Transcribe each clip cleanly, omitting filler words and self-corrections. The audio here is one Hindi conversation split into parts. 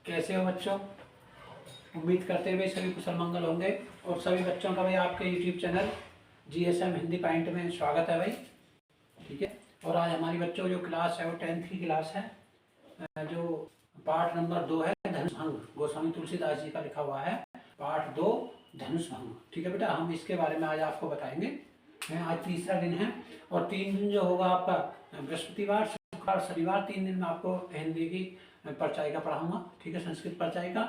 कैसे हो बच्चों? उम्मीद करते हुए सभी कुशल मंगल होंगे और सभी बच्चों का भाई आपके YouTube channel GSM Hindi point में स्वागत है भाई। ठीक है। और आज हमारी बच्चों जो क्लास है वो 10th की क्लास है, जो पाठ नंबर 2 है धनुष भंग। गोस्वामी तुलसीदास जी का लिखा हुआ है पाठ 2 धनुष भंग। ठीक है बेटा, हम इसके बारे में आज आपको बताएंगे। आज तीसरा दिन है और 3 दिन जो होगा आपका बृहस्पतिवार, शुक्रवार, शनिवार, 3 दिन में आपको हिंदी की परचाई का पढ़ाऊंगा। ठीक है, संस्कृत परचाई का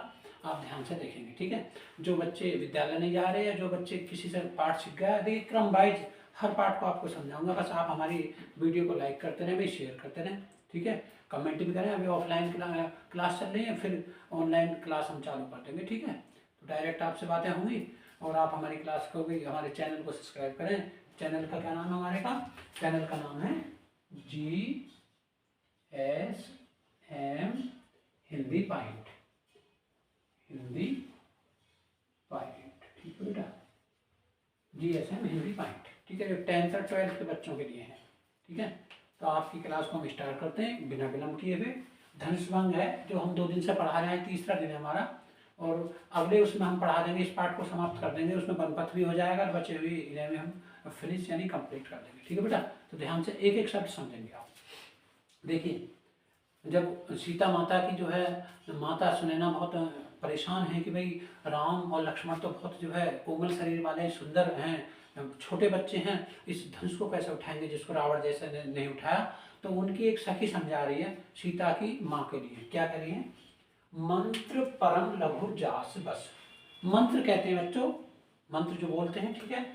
आप ध्यान से देखेंगे। ठीक है, जो बच्चे विद्यालय नहीं जा रहे हैं, जो बच्चे किसी से पाठ सीख गया, देखिए क्रम वाइज हर पाठ को आपको समझाऊंगा। बस आप हमारी वीडियो को लाइक करते रहें भाई, शेयर करते रहें। ठीक है, कमेंट भी करें। अभी ऑफलाइन क्लास चल रही है, फिर ऑनलाइन क्लास हम चालू कर देंगे। ठीक है, तो डायरेक्ट आपसे बातें होंगी और आप हमारी क्लास को भी, हमारे चैनल को सब्सक्राइब करें। चैनल का क्या नाम है हमारे का? चैनल का नाम है GSM Hindi point. Hindi point, ठीक है बेटा, GSM हिंदी पॉइंट। ठीक है, जो 10th और 12th के बच्चों के लिए है। ठीक है, तो आपकी क्लास को हम स्टार्ट करते हैं बिना विलंब किए हुए। धनुष भंग है जो हम 2 दिन से पढ़ा रहे हैं, तीसरा दिन है हमारा। और अगले उसमें हम पढ़ा देंगे, इस पाठ को समाप्त कर देंगे, उसमें बनपथ भी हो जाएगा और बचे हुए इन्हें में हम फिनिश यानी कंप्लीट कर देंगे। ठीक है बेटा, तो ध्यान से एक एक शब्द समझेंगे आप। देखिए, जब सीता माता की जो है, माता सुनैना बहुत परेशान है कि भाई राम और लक्ष्मण तो बहुत जो है कोमल शरीर वाले सुंदर हैं, छोटे बच्चे हैं, इस धनुष को कैसे उठाएंगे जिसको रावण जैसे ने नहीं उठाया। तो उनकी एक सखी समझा रही है सीता की माँ के लिए। क्या कह रही है? मंत्र परम लघु जास बस। मंत्र कहते हैं बच्चों, मंत्र जो बोलते हैं। ठीक है,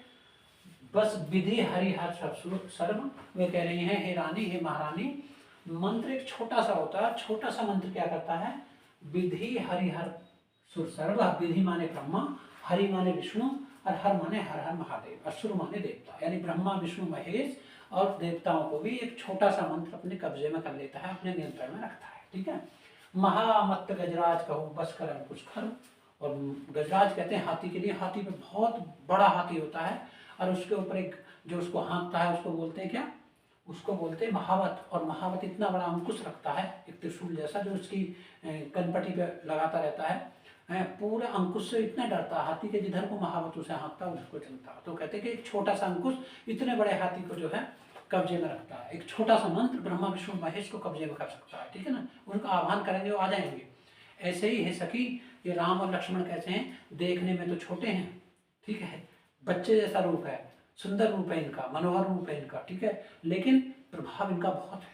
बस विधि हरिहर सर्व। वे कह रही हैं, हे रानी, हे महारानी, मंत्र एक छोटा सा होता है। छोटा सा मंत्र क्या करता है? विधि हरिहर सुर सर्व। विधि माने ब्रह्मा, हरि माने विष्णु और हर माने हर हर महादेव, असुर माने देवता, यानी ब्रह्मा विष्णु महेश और देवताओं को भी एक छोटा सा मंत्र अपने कब्जे में कर लेता है, अपने नियंत्रण में रखता है। ठीक है, महामत्त गजराज कहो बस कर अंकुश खर। और गजराज कहते हैं हाथी के लिए। हाथी पे बहुत बड़ा हाथी होता है और उसके ऊपर एक जो उसको हाँकता है उसको बोलते हैं क्या? उसको बोलते हैं महावत। और महावत इतना बड़ा अंकुश रखता है, एक त्रिशूल जैसा, जो उसकी कनपटी पे लगाता रहता है। पूरा अंकुश से इतना डरता है हाथी के, जिधर को महावत उसे हाँकता उधर को चलता। तो कहते हैं कि एक छोटा सा अंकुश इतने बड़े हाथी को जो है कब्जे में रखता है। एक छोटा सा मंत्र ब्रह्मा विष्णु महेश को कब्जे में कर सकता है। ठीक है ना, उनका आह्वान करेंगे वो आ जाएंगे। ऐसे ही है सखी, ये राम और लक्ष्मण कैसे हैं? देखने में तो छोटे हैं, ठीक है, बच्चे जैसा रूप है, सुंदर रूप है इनका, मनोहर रूप है इनका। ठीक है, लेकिन प्रभाव इनका बहुत है,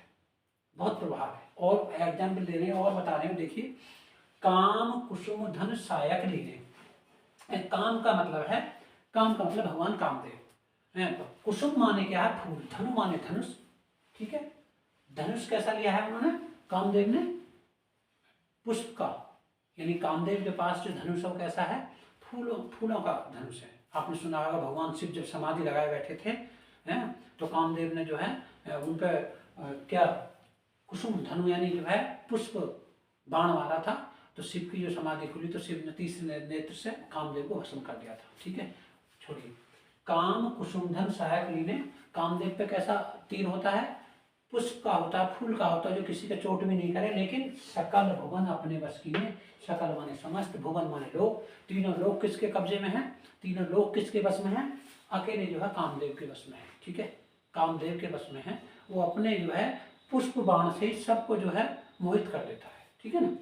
बहुत प्रभाव है। और एग्जाम्पल दे रहे हैं और बता रहे हैं, देखिए, काम कुसुम धन सायक लीने। काम का मतलब है, काम का मतलब भगवान कामदेव। तो कुसुम माने क्या है? फूल। धनु माने धनुष। ठीक है, धनुष कैसा लिया है उन्होंने? कामदेव ने पुष्प का, यानी कामदेव के पास जो धनुष है वो कैसा है? फूलों का धनुष है। आपने सुना होगा भगवान शिव जब समाधि लगाए बैठे थे, हैं, तो कामदेव ने जो है उन पर क्या कुसुम धनु यानी जो है पुष्प बाण मारा था। तो शिव की जो समाधि खुली तो शिव ने तीसरे नेत्र से कामदेव को भस्म कर दिया था। ठीक है, छोड़िए। काम कुसुम धन सहायक लीने। कामदेव पे कैसा तीर होता है? पुष्प का होता है, फूल का होता है, जो किसी का चोट भी नहीं करे। लेकिन सकल भुवन अपने बस की में। सकल माने समस्त, भुवन माने लोग। तीनों लोग किसके कब्जे में है? तीनों लोग किसके बस में है? अकेले जो है कामदेव के बस में है। ठीक है, कामदेव के बस में है। वो अपने जो है पुष्प बाण से सबको जो है मोहित कर देता है। ठीक है ना,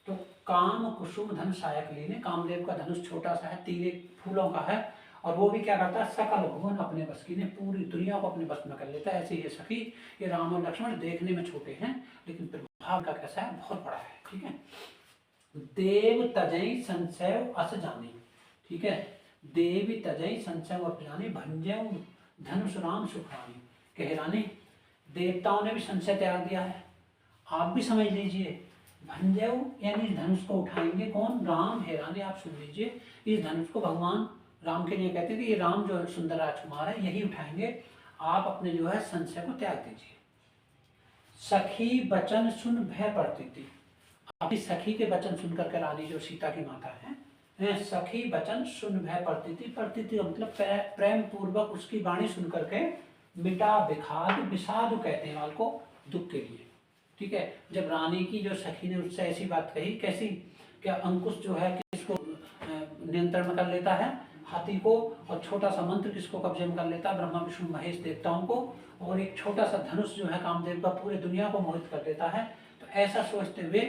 तो काम कुसुम धन सहायक लीने। कामदेव का धनुष छोटा सा है, तीर फूलों का है, और वो भी क्या करता है? सकल भुवन अपने बस की ने, पूरी दुनिया को अपने बस में कर लेता है। ऐसे ये सखी, ये राम और लक्ष्मण देखने में छोटे हैं लेकिन प्रभाव का कैसा है? बहुत बड़ा है। ठीक है, देव तजई संशय अस जाने। ठीक है, देवी तजई संशय अस जाने, भंजय धनुष राम सुखानी। कह रानी, देवताओं ने भी संशय त्याग दिया है, आप भी समझ लीजिए। भंजय यानी इस धनुष को उठाएंगे कौन? राम। हे रानी, आप सुन लीजिए, इस धनुष को भगवान राम के लिए कहते थे, ये राम जो सुंदर राजकुमार है यही उठाएंगे, आप अपने जो है संशय को त्याग दीजिए। सखी बचन सुन भय पड़ती थी। अपनी सखी के वचन सुन करके रानी जो सीता की माता है, सखी वचन सुन भय पड़ती थी। पड़ती थी मतलब प्रेम पूर्वक उसकी वाणी सुन करके मिटा विषाद। विषाद कहते हैं वाल को दुख के लिए। ठीक है। जब रानी की जो सखी ने उससे ऐसी बात कही, कैसी, क्या अंकुश जो है किसको नियंत्रण में कर लेता है, हाथी को, और छोटा सा मंत्र किसको कब्जे में कर लेता है, ब्रह्मा विष्णु महेश देवताओं को, और एक छोटा सा धनुष जो है कामदेव का पूरे दुनिया को मोहित कर देता है। तो ऐसा सोचते हुए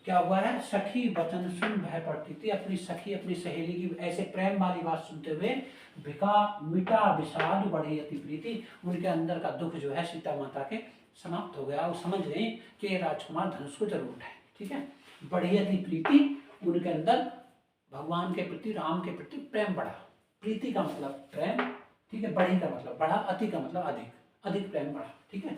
क्या हुआ है, सखी वचन सुन भय पड़ती थी, अपनी सखी अपनी सहेली की ऐसे प्रेम वाली बात सुनते हुए बिका मिटा विषाद बढ़ी अति प्रीति, उनके अंदर का दुख जो है सीता माता के समाप्त हो गया। वो समझ गई कि ये राजकुमार धनुष को जरूर उठाए, ठीक है। बढ़ी अति प्रीति, उनके अंदर भगवान के प्रति, राम के प्रति प्रेम बढ़ा। प्रीति का मतलब प्रेम, ठीक है। बढ़ी का मतलब बढ़ा, अति का मतलब अधिक, अधिक प्रेम बढ़ा, ठीक है।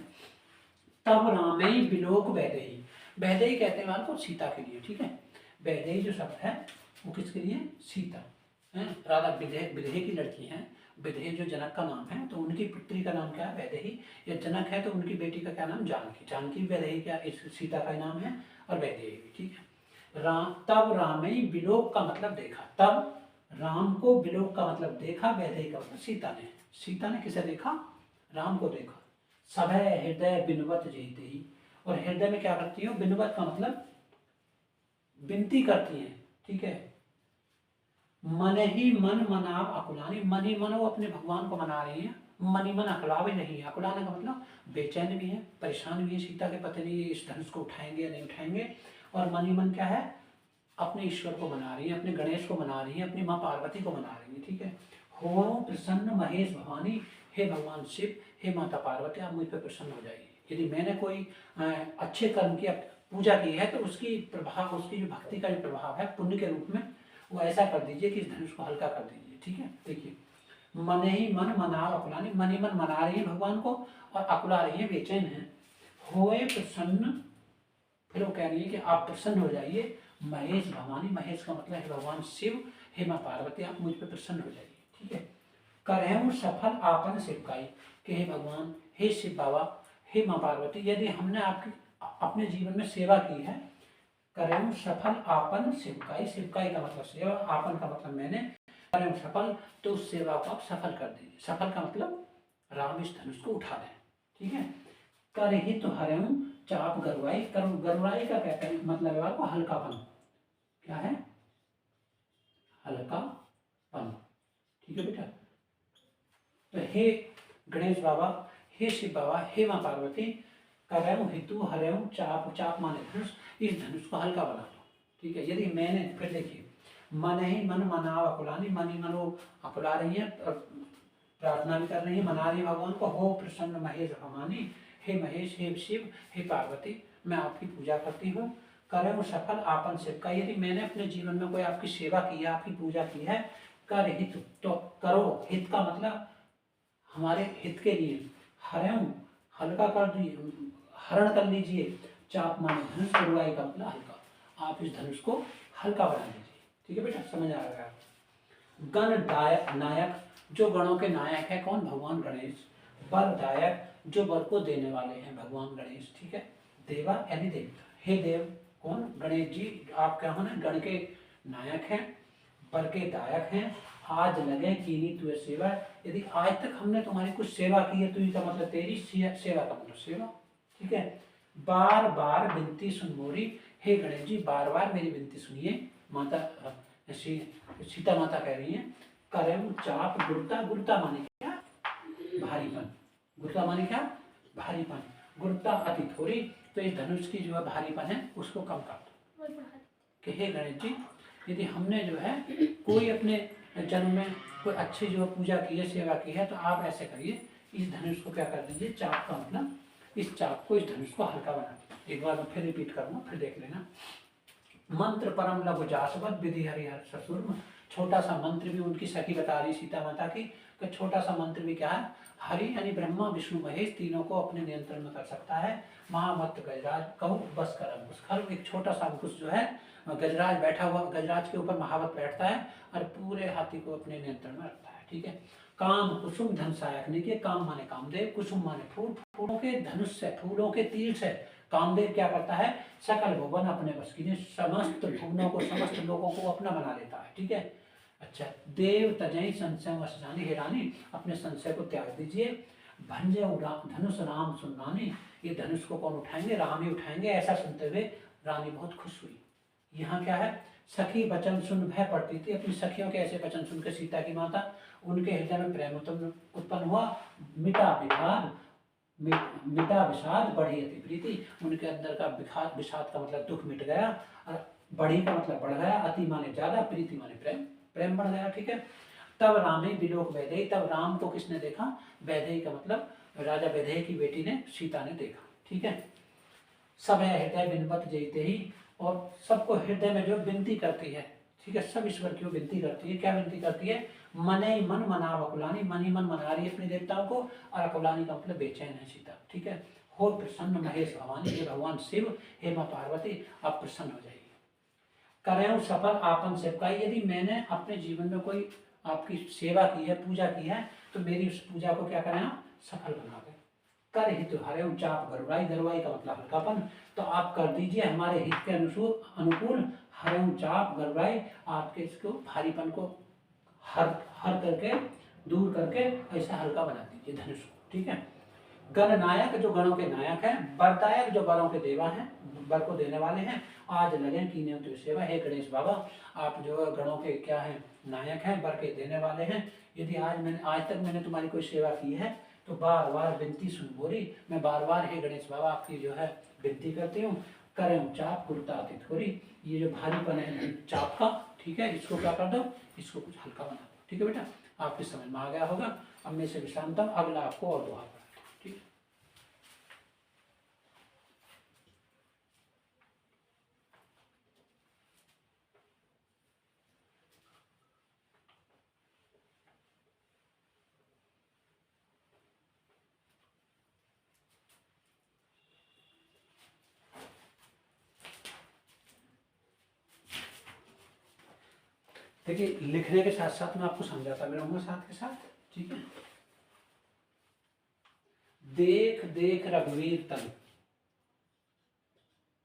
तब रामई बिलोक वैदेही, वैदेही कहते हैं को सीता के लिए, ठीक है। वैदेही जो शब्द है वो किसके लिए, सीता है। राधा विदेह की लड़की है, विदेह जो जनक का नाम है, तो उनकी पुत्री का नाम क्या है, वैदेही। या जनक है तो उनकी बेटी का क्या नाम, जानकी। जानकी वैदेही क्या इस सीता का नाम है, और वैदेही भी, ठीक है। तब रामई बिलोक का मतलब देखा, तब राम को बिलोक का मतलब देखा, वैदेही का मतलब सीता ने। सीता ने किसे देखा, राम को देखा। सभय हृदय बिनवत जीते ही, और हृदय में क्या करती है, बिनवत का मतलब विनती करती है, ठीक है। मन ही मन मनाव अकुलानी, मन ही मन वो अपने भगवान को मना रही है, मन ही मन अकुला भी नहीं है। अकुलाने का मतलब बेचैन भी है, परेशान भी है सीता के पति नहीं इस धनुष को उठाएंगे या नहीं उठाएंगे। और मन ही मन क्या है, अपने ईश्वर को मना रही है, अपने गणेश को मना रही है, अपनी माँ पार्वती को मना रही है, ठीक है। हो प्रसन्न महेश भवानी, हे भगवान शिव, हे माता पार्वती, आप मुझ पर प्रसन्न हो जाइए। यदि मैंने कोई अच्छे कर्म की पूजा की है तो उसकी प्रभाव, उसकी जो भक्ति का जो प्रभाव है पुण्य के रूप में, वो ऐसा कर दीजिए कि इस धनुष को हल्का कर दीजिए, ठीक है। देखिए, मन ही मन मनाव अकुलानी, मन ही मन मना रही है भगवान को और अकुला रही है, बेचैन है। होए प्रसन्न, फिर वो कह रही है कि आप प्रसन्न हो जाइए। महेश भवानी, महेश का मतलब है भगवान शिव, हे माँ पार्वती, आप मुझ पर प्रसन्न हो जाइए, ठीक है। करें सफल आपन सेवकाई, कि हे भगवान, हे शिव बाबा, हे माँ पार्वती, यदि हमने आपकी अपने जीवन में सेवा की है, करें सफल आपन सेवकाई, सेवकाई का मतलब सेवा, आपन का मतलब मैंने, करें सफल, तो उस सेवा को आप सफल कर दीजिए। सफल का मतलब राम इस धनुष को उठा दें, ठीक है। कर ही तो हरे चाप गरुआई, गरुआई का कहते हैं मतलब है आपको हल्कापन, क्या है, हल्कापन, ठीक है बेटा। तो हे गणेश बाबा, हे शिव बाबा, हे माँ पार्वती, करें हितु हरे चाप, चाप माने धनुष, इस धनुष को हल्का बना दो, ठीक है। यदि मैंने, फिर देखिए, मन ही मन मनाव अकुलानी, मन ही मन वो अकुला रही है, प्रार्थना भी कर रही है, मना रही है भगवान को। हो प्रसन्न महेश भवानी, हे महेश, हे शिव, हे पार्वती, मैं आपकी पूजा करती हूँ। करें वो सफल आपन सेवका, यदि मैंने अपने जीवन में कोई आपकी सेवा की है, आपकी पूजा की है, कर हित, तो करो, हित का मतलब हमारे हित के लिए, हरें हल्का कर दीजिए, हरण कर लीजिए। चाप माने धनुष, गुरुआई का मतलब हल्का, आप इस धनुष को हल्का बना लीजिए, ठीक है बेटा, समझ आ रहा है। गण दायक नायक, जो गणों के नायक है कौन, भगवान गणेश। बलदायक, जो बर को देने वाले हैं, भगवान गणेश, ठीक है। देवा यानी देवता, हे देव कौन, गणेश जी, आप क्या होना, गण के नायक हैं, बर के दायक हैं। आज लगे कीनी तुझे सेवा, यदि आज तक हमने तुम्हारी कुछ सेवा की है तो इसका मतलब तेरी सेवा का मतलब सेवा, ठीक है। बार बार विनती सुन मोरी, हे गणेश जी, बार बार मेरी विनती सुनिए। माता सीता माता कह रही हैं, करें चाप गुरुता, गुरुता माने क्या, भारीपन, गुरुता माने क्या, भारीपन, गुरुता अति थोड़ी, तो इस धनुष की जो है भारीपन है उसको कम कर दो। कि हे गणेश जी, यदि हमने जो है कोई अपने जन्म में कोई अच्छी जो पूजा की है, सेवा की है, तो आप ऐसे करिए, इस धनुष को क्या कर दीजिए, चाप का मतलब इस चाप को, इस धनुष को हल्का बना दीजिए। एक बार मैं फिर रिपीट करूँगा, फिर देख लेना। मंत्र परम लघु जासवत विधि हरिहर ससुर, छोटा सा मंत्र भी उनकी सखी बता रही सीता माता की, कि छोटा सा मंत्र भी क्या है, हरि यानी ब्रह्मा विष्णु महेश तीनों को अपने नियंत्रण में कर सकता है। महामत गजराज कहूँ बस कर अंकुश, हर एक छोटा सा अंकुश जो है, गजराज बैठा हुआ, गजराज के ऊपर महावत बैठता है और पूरे हाथी को अपने नियंत्रण में रखता है, ठीक है। काम कुसुम धन सहायक, नहीं, काम माने कामदेव, कुसुम माने फूल, फूलों के धनुष से, फूलों के तीर से कामदेव क्या करता है, सकल भुवन अपने बस की, समस्त भुवनों को, समस्त लोगों को अपना बना लेता है, ठीक है। अच्छा, देव तजय संशय वसजानी, हे रानी अपने संशय को त्याग दीजिए। भंजे धनुष राम सुनानी, ये धनुष को कौन उठाएंगे, राम ही उठाएंगे। ऐसा सुनते हुए रानी बहुत खुश हुई। यहाँ क्या है, सखी वचन सुन भय पड़ती थी। अपनी सखियों के ऐसे वचन सुनकर सीता की माता, उनके हृदय में प्रेम उत्पन्न हुआ। मिटा विषाद, मिटा विषाद बढ़ी अति प्रीति। उनके अंदर का विषाद, विषाद का मतलब दुख मिट गया, और बढ़ी का मतलब बढ़ गया, अति माने ज्यादा, प्रीति माने प्रेम, प्रेम बढ़ गया। ठीक है। तब रामे विलोक वैदेही, तब राम को किसने देखा, वैदेही का मतलब राजा वैदेही की बेटी ने, सीता ने देखा। ठीक है। सब है हृदय विनवत जयते ही, और सबको हृदय में जो विनती करती है। ठीक है। सब ईश्वर की विनती करती है। क्या विनती करती है, मने ही मन मनाव अकुलानी, मन ही मन मना रही है अपने देवताओं को, और अकुलानी का मतलब बेचैन है सीता। ठीक है। हो प्रसन्न महेश भवानी, हे भगवान शिव, हे माँ पार्वती, आप प्रसन्न हो जाइए। करें सफल आपन सेवकाई, यदि मैंने अपने जीवन में कोई आपकी सेवा की है, पूजा की है, तो मेरी उस पूजा को क्या करें आप, सफल बना दें। कर हित हरे चाप गरुड़ाई, गरुड़ाई का मतलब हल्कापन, तो आप कर दीजिए हमारे हित के अनुकूल हरे चाप गरुड़ाई, आपके इसको भारीपन को हर हर करके, दूर करके ऐसा हल्का बना दीजिए धनुष को। ठीक है। गणनायक जो गणों के नायक हैं, वरदायक जो वरों के देवा हैं, वर को देने वाले हैं, आज लगे कीने तो सेवा। हे गणेश बाबा, आप जो गणों के क्या हैं, नायक हैं, वर के देने वाले हैं। यदि आज तक मैंने तुम्हारी कोई सेवा की है, तो बार बार विनती सुन बोरी, मैं बार बार हे गणेश बाबा आपकी जो है विनती करती हूँ। करें चाप कुर्ता अति थोड़ी, ये जो भारीपन है चाप का, ठीक है, इसको क्या कर दो, इसको कुछ हल्का बना दो। ठीक है बेटा, आपके समझ में आ गया होगा। अब मैं से विश्रामता, अगला आपको और दोहा। देखिए, लिखने के साथ साथ मैं आपको समझाता भी रहूंगा साथ के साथ। ठीक है। देख देख रघुवीर तन,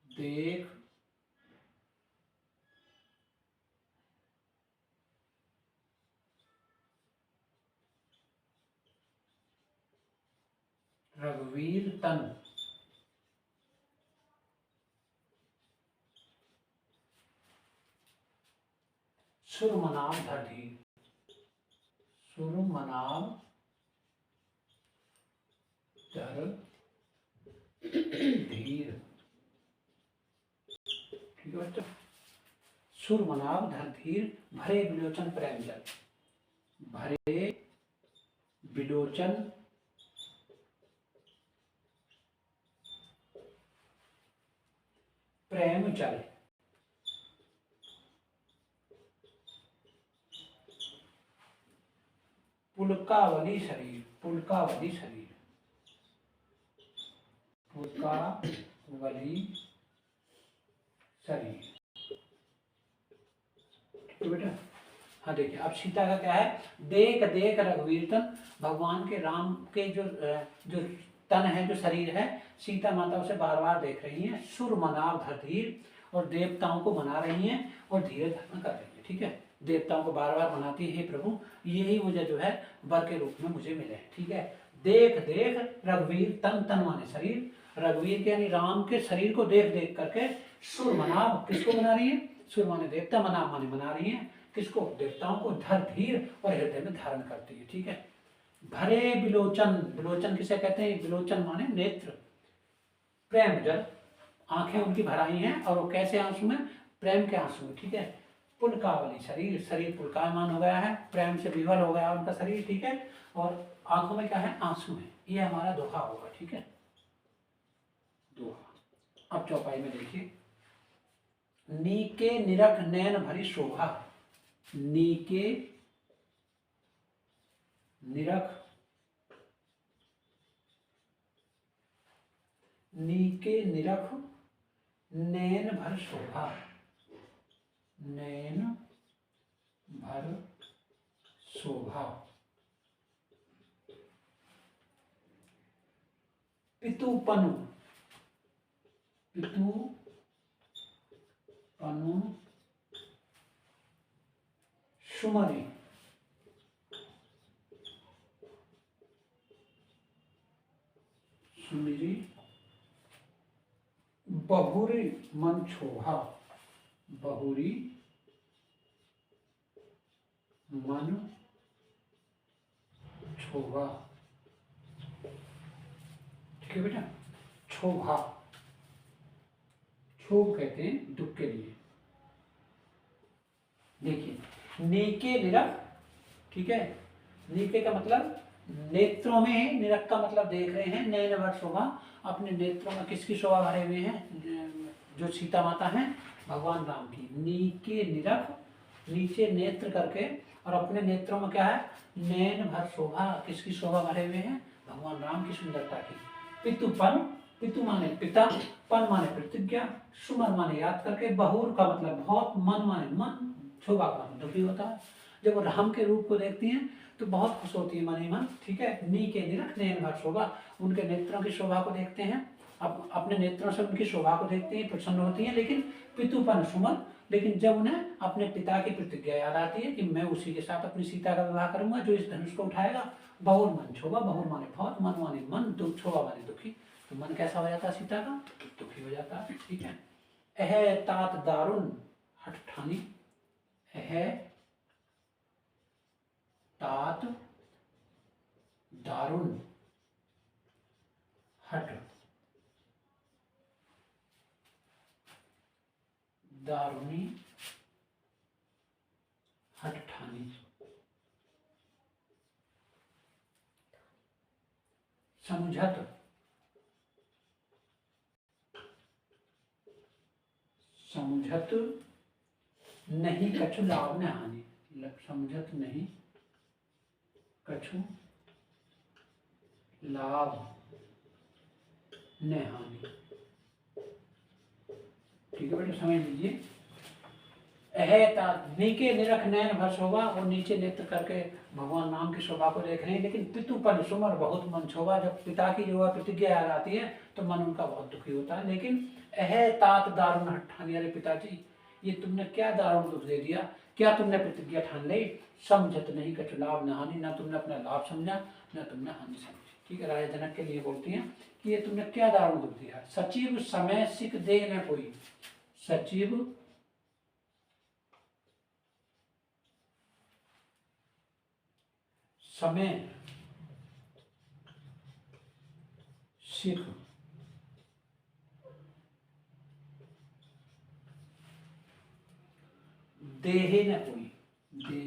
देख रघुवीर तन, सुर मनाव धर धीर, सुर मनाव धर धीर। ठीक है बच्चों, सुर मनाव धर धीर, भरे विलोचन प्रेम जल, भरे विलोचन प्रेम जल, पुलकावली शरीर, पुलकावली शरीर, पुलकावली शरीर। तो बेटा, हाँ देखिए, अब सीता का क्या है, देख देख रघुवीर तन, भगवान के राम के जो तन है, जो शरीर है, सीता माता उसे बार बार देख रही हैं। सुर मनाव धर धीर, और देवताओं को मना रही हैं और धीरे धारण कर रही है। ठीक है। देवताओं को बार बार मनाती है, प्रभु यही मुझे जो है वर के रूप में मुझे मिले। ठीक है। देख देख रघुवीर तन, तन माने शरीर, रघुवीर के यानी राम के शरीर को देख देख करके सुर मनाव, किसको मना रही है, सुर माने देवता, मनाव माने मना रही है किसको, देवताओं को, धर धीर और हृदय में धारण करती है। ठीक है। भरे विलोचन, विलोचन किसे कहते हैं, विलोचन माने नेत्र, प्रेम जल, आंखें उनकी भराई हैं, और वो कैसे आंसू में, प्रेम के आंसू में। ठीक है। पुलकावली शरीर, शरीर पुलकायमान हो गया है, प्रेम से विवल हो गया उनका शरीर। ठीक है। और आंखों में क्या है, आंसू है। ये हमारा दोहा होगा। ठीक है, दोहा। अब चौपाई में देखिए, नीके निरख नैन भरी शोभा, नीके निरख, नीके निरख नैन भर शोभा, नैन भर शोभा, पितुपनु, पितुपनु सुमरि, सुमिरी बहुरी मन क्षोभा, बहुरी मन क्षोभा, ठीक है बेटा। क्षोभा, क्षोभ कहते हैं दुख के लिए। देखिए नेके निरख, ठीक है, नेके का मतलब नेत्रों में, निरख का मतलब देख रहे हैं, नयन भर शोभा, अपने नेत्रों में किसकी शोभा भरे हुए हैं, जो सीता माता हैं भगवान राम की। नीके निरख, नीचे नेत्र करके, और अपने नेत्रों में क्या है, नयन भर शोभा, किसकी शोभा भरे हुए हैं, भगवान राम की सुंदरता की। पितुपन, पितु माने पिता, पन माने प्रतिज्ञा, सुमन माने याद करके, बहुर का मतलब बहुत, मन माने मन, शोभा का मतलब दुखी होता है। जब वो राम के रूप को देखती हैं तो बहुत खुश होती है मन ही मन, ठीक है। नी के निरख नयन भर शोभा, उनके नेत्रों की शोभा को देखते हैं, अब अपने नेत्रों से उनकी शोभा को देखती हैं, प्रसन्न होती हैं। लेकिन पितुपन सुमन, लेकिन जब उन्हें अपने पिता की प्रतिज्ञा याद आती है कि मैं उसी के साथ अपनी सीता का विवाह करूंगा जो इस धनुष को उठाएगा, बहुर मन क्षोभा, बहुर माने बहुत, मन माने मन, दुख, क्षोभा माने दुखी, तो मन कैसा हो जाता है सीता का, दुखी हो जाता है, ठीक है। अह तात दारुण हठ ठानी, अह तात दारुण हट, दारुणी हट ठानी, समझत, समझत नहीं कछु लाभ न हानि, समझत नहीं कछु लाभ न हानि, ठीक है बेटा, समझ लीजिए। नीके निरख नयन भर शोभा, और नीचे नेत्र करके भगवान राम की शोभा को देख रहे हैं। लेकिन पितुपन सुमर बहुत मन क्षोभा, जब पिता की जो है प्रतिज्ञा याद आती है तो मन उनका बहुत दुखी होता है। लेकिन अह तात दारुण हठ ठानी, अरे पिताजी ये तुमने क्या दारुण दुख दे दिया, क्या तुमने प्रतिज्ञा ठान ली, समझत नहीं कछु लाभ न हानि, ना तुमने अपना लाभ समझा न तुमने हानि समझी, ठीक है। राजा जनक के लिए बोलती हैं कि ये तुमने क्या दारुण दुख दिया। सचिव समय सिख दे न कोई, सचिव समय सिख देहे न कोई, दे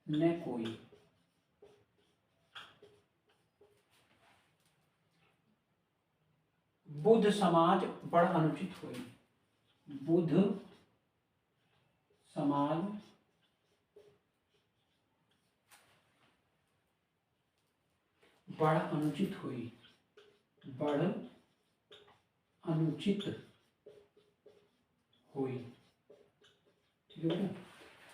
न कोई, बुध समाज बड़ अनुचित हुई, बुध समाज बड़ अनुचित हुई, बड़ अनुचित हुई, ठीक है।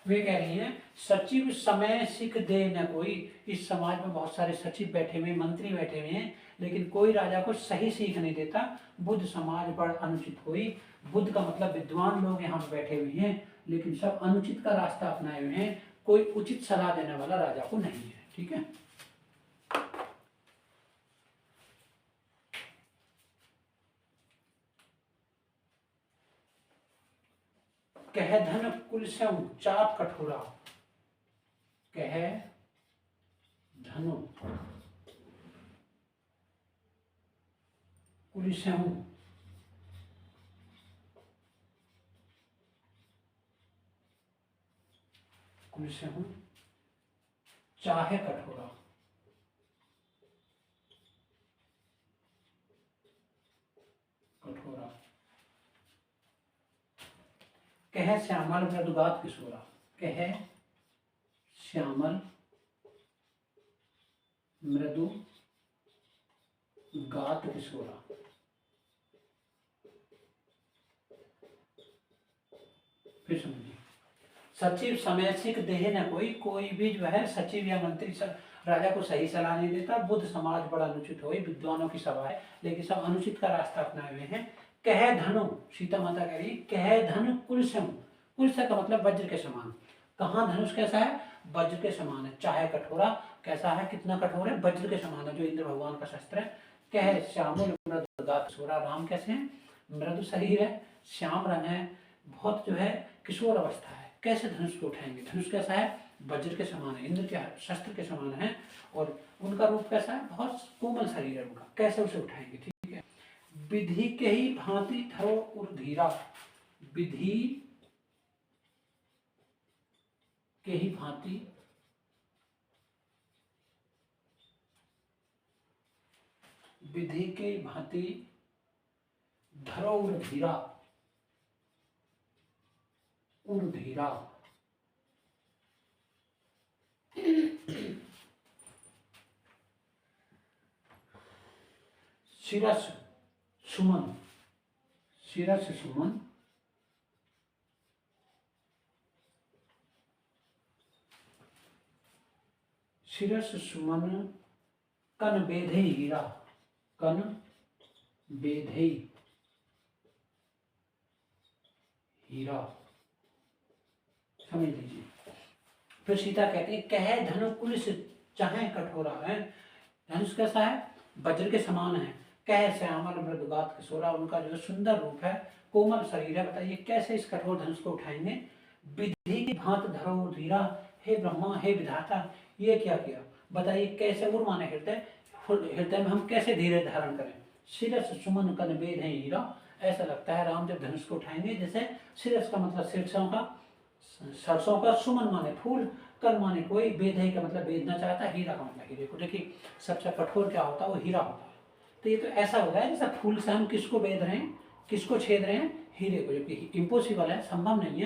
वे कह रही हैं सचिव समय सिख दे न कोई, इस समाज में बहुत सारे सचिव बैठे हुए, मंत्री बैठे हुए हैं, लेकिन कोई राजा को सही सीख नहीं देता। बुद्ध समाज बड़ अनुचित हुई, बुद्ध का मतलब विद्वान लोग यहाँ बैठे हुए हैं, लेकिन सब अनुचित का रास्ता अपनाए हुए हैं, कोई उचित सलाह देने वाला राजा को नहीं है, ठीक है। कह धन कुल सम चाप कठोरा, कह धनु कुल सम चाहे कठोरा, कठोरा। कह श्यामल मृदुगात किशोरा, कह श्यामल मृदु गात किशोरा, फिर समझिए। सचिव समय सिख देहे न कोई, कोई भी जो है सचिव या मंत्री राजा को सही सलाह नहीं देता। बुद्ध समाज बड़ा अनुचित हुई, विद्वानों की सभा है, लेकिन सब अनुचित का रास्ता अपनाए हुए हैं। कह धनु, सीता माता कह रही कह धनु कुलसम, कुलस का मतलब वज्र के समान। कहाँ धनुष कैसा है, वज्र के समान है। चाहे कठोरा, कैसा है, कितना कठोर है, वज्र के समान है, जो इंद्र भगवान का शस्त्र है। कह श्यामल मृदु गात किशोरा, राम कैसे हैं, मृदु शरीर है, श्याम रंग है, बहुत जो है किशोर अवस्था है, कैसे धनुष को उठाएंगे, धनुष कैसा है, वज्र के समान है, इंद्र के शस्त्र के समान है, और उनका रूप कैसा है, बहुत कोमल शरीर है उनका, कैसे उसे उठाएंगे, ठीक है। विधि के ही भांति धरो उर धीरा, विधि के ही भांति, विधि के भांति धरो उर धीरा, उर धीरा, शिरस सुमन, शिरस सुमन, शिरस सुमन, कन बेधे हीरा, कन बेधे हीरा, समझ लीजिए। फिर सीता कहती है कहे धनु कुलिस चाहे कठोरा, है धनुष कैसा है, वज्र के समान है, कह श्यामल मृदुगात किशोरा, उनका जो सुंदर रूप है, कोमल शरीर है, बताइए कैसे इस कठोर धनुष को उठाएंगे। विधि की भांत धरो धीरा, हे ब्रह्मा हे विधाता, ये क्या किया, बताइए कैसे, उर माने हृदय, हृदय में हम कैसे धीरे धारण करें। शिरस सुमन कन बेध है हीरा, ऐसा लगता है राम जब धनुष को उठाएंगे जैसे, शिरस का मतलब सरसों का, सरसों का, सुमन माने फूल, कल माने कोई, बेधे का मतलब बेधना चाहता है, हीरा का मतलब हीरे को। देखिए सबसे कठोर क्या होता है, वो हीरा होता है। तो ये तो ऐसा हो रहा है जैसे फूल से हम किसको बेध रहे हैं, किसको छेद रहे हैं, हीरे को, जबकि इम्पॉसिबल है, संभव नहीं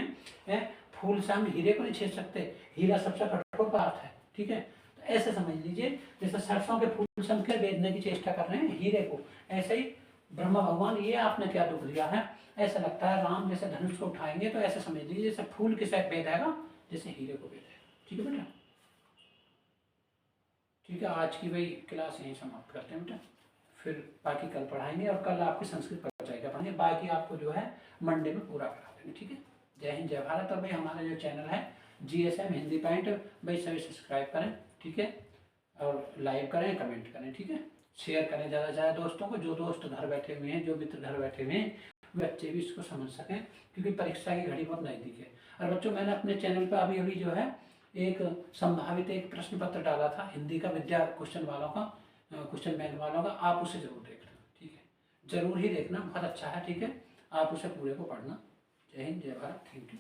है, फूल से हम हीरे को नहीं छेद सकते, हीरा सबसे कठोर पदार्थ है, ठीक है। तो ऐसे समझ लीजिए जैसे सरसों के फूल से हम क्या बेधने की चेष्टा कर रहे हैं, हीरे को, ऐसे ही ब्रह्मा भगवान ये आपने क्या दुख दिया है, ऐसा लगता है राम जैसे धनुष को उठाएंगे तो ऐसे समझ लीजिए जैसे फूल किसे बेधेगा, जैसे हीरे को बेधेगा, ठीक है बेटा। ठीक है, आज की वही क्लास यहीं समाप्त करते हैं बेटा, फिर बाकी कल पढ़ाएंगे, और कल आपकी संस्कृत परिचय पढ़ाएंगे, बाकी आपको जो है मंडे में पूरा करा देंगे, ठीक है। जय हिंद जय भारत। और भाई हमारा जो चैनल है GSM हिंदी पॉइंट, भाई सभी सब्सक्राइब करें, ठीक है, और लाइक करें, कमेंट करें, ठीक है, शेयर करें ज़्यादा से ज़्यादा दोस्तों को, जो दोस्त घर बैठे हुए हैं, जो मित्र घर बैठे हुए हैं, वे बच्चे भी इसको समझ सकें, क्योंकि परीक्षा की घड़ी बहुत नज़दीक है। और बच्चों मैंने अपने चैनल पर अभी अभी जो है एक संभावित एक प्रश्न पत्र डाला था हिंदी का, विद्या क्वेश्चन वालों का, क्वेश्चन बैंक वालों का, आप उसे जरूर देखना, ठीक है, जरूर ही देखना, बहुत अच्छा है, ठीक है, आप उसे पूरे को पढ़ना। जय हिंद जय भारत, थैंक यू।